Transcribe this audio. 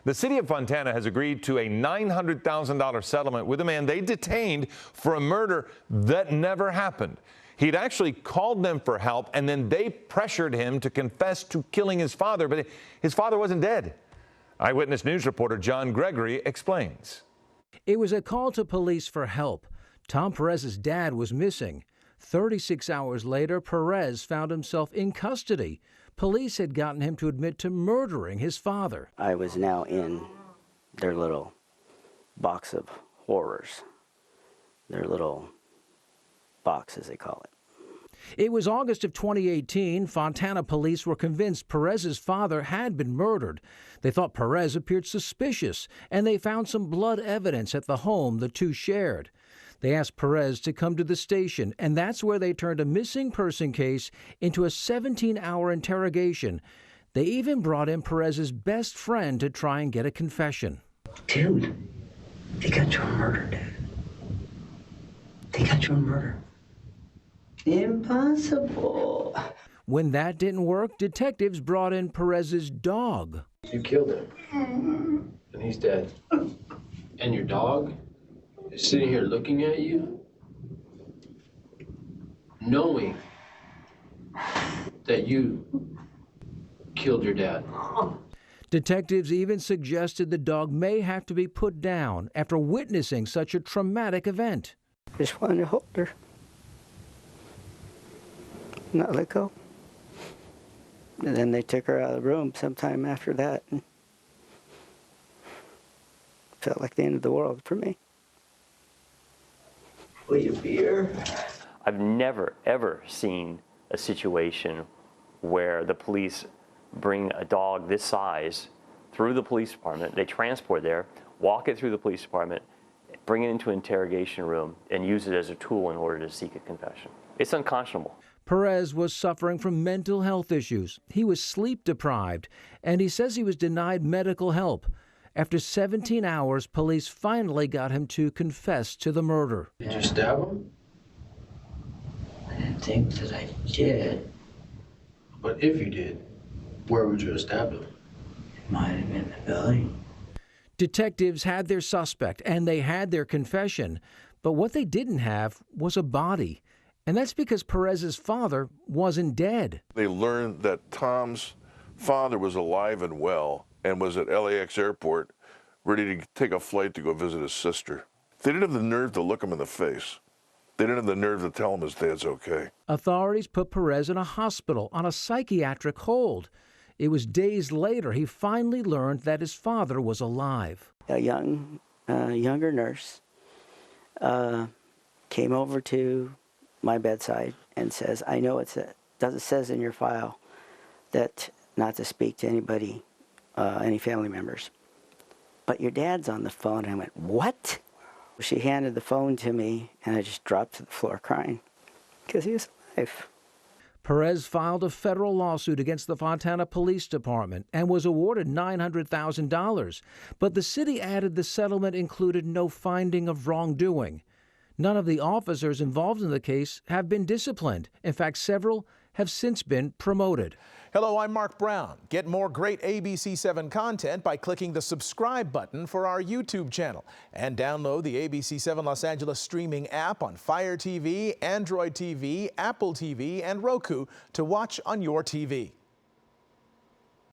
The city of Fontana has agreed to a $900,000 settlement with a man they detained for a murder that never happened. He'd actually called them for help, and then they pressured him to confess to killing his father, but his father wasn't dead. Eyewitness News reporter John Gregory explains. It was a call to police for help. Tom Perez's dad was missing. 36 hours later, Perez found himself in custody. Police had gotten him to admit to murdering his father. I was now in their little box of horrors, their little box, as they call it. It was August of 2018. Fontana police were convinced Perez's father had been murdered. They thought Perez appeared suspicious, and they found some blood evidence at the home the two shared. They asked Perez to come to the station, and that's where they turned a missing person case into a 17-hour interrogation. They even brought in Perez's best friend to try and get a confession. Dude, they got you on murder, Dad. They got you on murder. Impossible. When that didn't work, detectives brought in Perez's dog. You killed him, and he's dead. And your dog is sitting here looking at you, knowing that you killed your dad. Detectives even suggested the dog may have to be put down after witnessing such a traumatic event. Just wanted to hold her, not let go. And then they took her out of the room sometime after that. And felt like the end of the world for me. Will you be here? I've never, ever seen a situation where the police bring a dog this size through the police department, they transport it there, walk it through the police department, bring it into an interrogation room, and use it as a tool in order to seek a confession. It's unconscionable. Perez was suffering from mental health issues. He was sleep deprived, and he says he was denied medical help. After 17 hours, police finally got him to confess to the murder. Did you stab him? I didn't think that I did. But if you did, where would you have stabbed him? It might have been the belly. Detectives had their suspect, and they had their confession. But what they didn't have was a body. And that's because Perez's father wasn't dead. They learned that Tom's father was alive and well and was at LAX airport ready to take a flight to go visit his sister. They didn't have the nerve to look him in the face. They didn't have the nerve to tell him his dad's okay. Authorities put Perez in a hospital on a psychiatric hold. It was days later he finally learned that his father was alive. A younger nurse came over to my bedside and says, I know it says in your file that not to speak to anybody, any family members. But your dad's on the phone. And I went, what? She handed the phone to me, and I just dropped to the floor crying because he was alive. Perez filed a federal lawsuit against the Fontana Police Department and was awarded $900,000. But the city added the settlement included no finding of wrongdoing. None of the officers involved in the case have been disciplined. In fact, several have since been promoted. Hello, I'm Mark Brown. Get more great ABC7 content by clicking the subscribe button for our YouTube channel and download the ABC7 Los Angeles streaming app on Fire TV, Android TV, Apple TV, and Roku to watch on your TV.